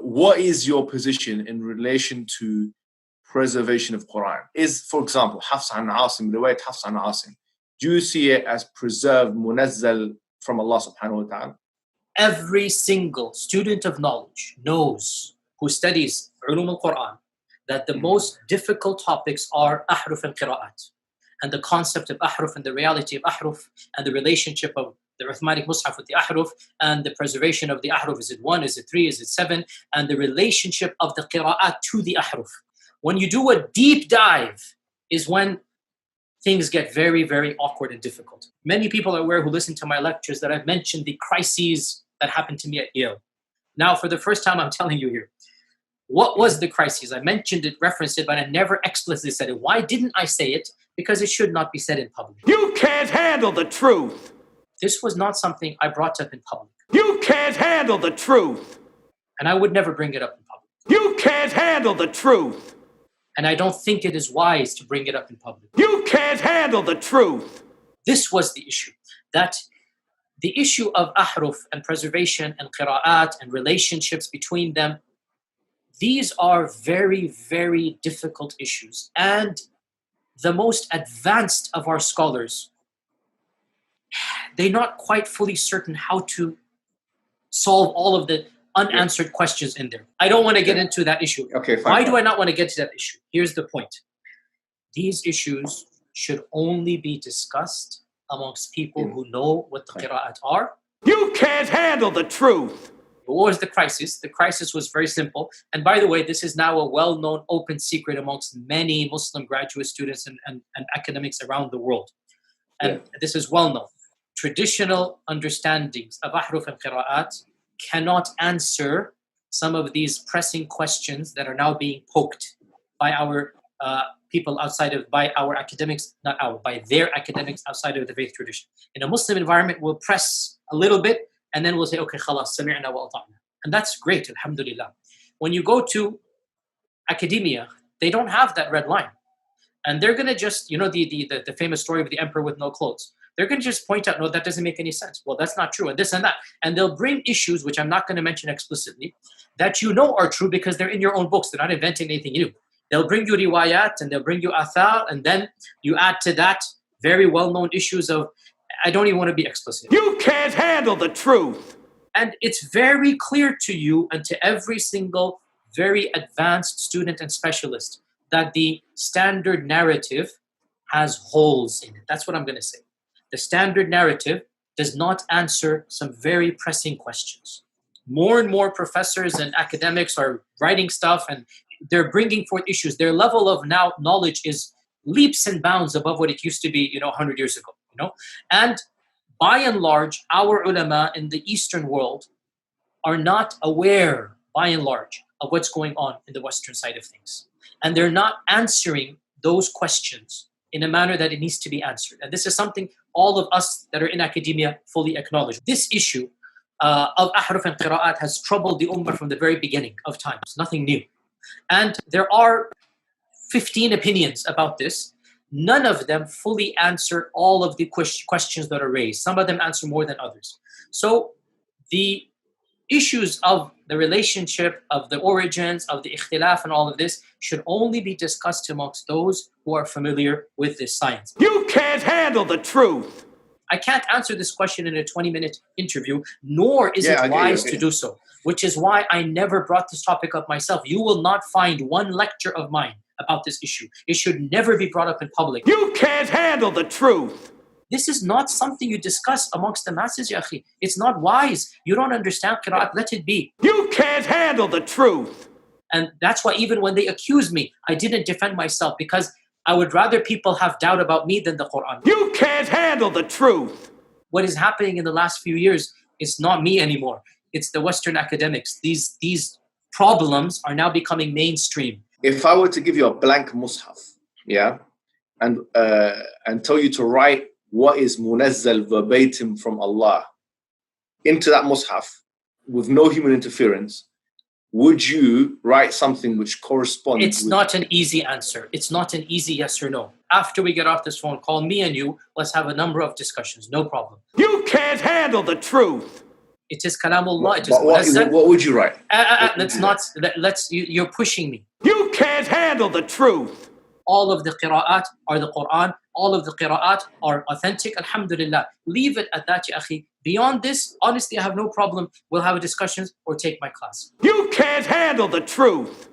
what is your position in relation to preservation of Quran? Is, for example, Hafs an Asim, riwayat Hafs an Asim, do you see it as preserved, munazzal from Allah subhanahu wa ta'ala? Every single student of knowledge knows, who studies ulum al-Quran, that the most difficult topics are ahruf and qira'at. And the concept of ahruf and the reality of ahruf and the relationship of the Uthmanic Mus'haf with the ahruf and the preservation of the ahruf. Is it 1? Is it 3? Is it 7? And the relationship of the qira'at to the ahruf. When you do a deep dive is when things get very, very awkward and difficult. Many people are aware who listen to my lectures that I've mentioned the crises that happened to me at Yale. Now, for the first time, I'm telling you here, what was the crisis? I mentioned it, referenced it, but I never explicitly said it. Why didn't I say it? Because it should not be said in public. You can't handle the truth. This was not something I brought up in public. You can't handle the truth. And I would never bring it up in public. You can't handle the truth. And I don't think it is wise to bring it up in public. You can't handle the truth. This was the issue. That the issue of ahruf and preservation and qira'at and relationships between them, these are very, very difficult issues. And the most advanced of our scholars, they're not quite fully certain how to solve all of the unanswered questions in there. I don't want to get into that issue. Okay, fine. Why do I not want to get to that issue? Here's the point. These issues should only be discussed amongst people who know what the qira'at are. You can't handle the truth. What was the crisis? The crisis was very simple. And by the way, this is now a well-known open secret amongst many Muslim graduate students and academics around the world. And this is well-known. Traditional understandings of ahruf and qira'at cannot answer some of these pressing questions that are now being poked by our people outside of, by our academics, not our, by their academics outside of the faith tradition. In a Muslim environment, we'll press a little bit and then we'll say, okay, khalas, sami'na wa ata'na. And that's great, alhamdulillah. When you go to academia, they don't have that red line. And they're going to just, you know, the famous story of the emperor with no clothes. They're going to just point out, no, that doesn't make any sense. Well, that's not true, and this and that. And they'll bring issues, which I'm not going to mention explicitly, that you know are true because they're in your own books. They're not inventing anything new. They'll bring you riwayat, and they'll bring you athar, and then you add to that very well-known issues of, I don't even want to be explicit. You can't handle the truth. And it's very clear to you and to every single very advanced student and specialist that the standard narrative has holes in it. That's what I'm going to say. The standard narrative does not answer some very pressing questions. More and more professors and academics are writing stuff and they're bringing forth issues. Their level of now knowledge is leaps and bounds above what it used to be, 100 years ago, And by and large, our ulama in the Eastern world are not aware, by and large, of what's going on in the Western side of things. And they're not answering those questions in a manner that it needs to be answered. And this is something all of us that are in academia fully acknowledge. This issue of ahruf and qira'at has troubled the ummah from the very beginning of times, nothing new. And there are 15 opinions about this. None of them fully answer all of the questions that are raised. Some of them answer more than others. So the issues of the relationship, of the origins, of the ikhtilaf and all of this should only be discussed amongst those who are familiar with this science. You can't handle the truth. I can't answer this question in a 20-minute interview, nor is it wise to do so, which is why I never brought this topic up myself. You will not find one lecture of mine about this issue. It should never be brought up in public. You can't handle the truth. This is not something you discuss amongst the masses, ya akhi. It's not wise. You don't understand qira'at, let it be. You can't handle the truth. And that's why even when they accuse me, I didn't defend myself because I would rather people have doubt about me than the Quran. You can't handle the truth. What is happening in the last few years is not me anymore. It's the Western academics. These problems are now becoming mainstream. If I were to give you a blank mushaf, and tell you to write what is munazzal verbatim from Allah into that mushaf with no human interference, would you write something which corresponds? It's not an easy answer. It's not an easy yes or no. After we get off this phone call, me and you, let's have a number of discussions. No problem. You can't handle the truth. It is kalamullah. It is But munazzal. what would you write? You're pushing me. You can't handle the truth. All of the qira'at are the Quran. All of the qira'at are authentic. Alhamdulillah. Leave it at that, ya akhi. Beyond this, honestly, I have no problem. We'll have a discussion or take my class. You can't handle the truth.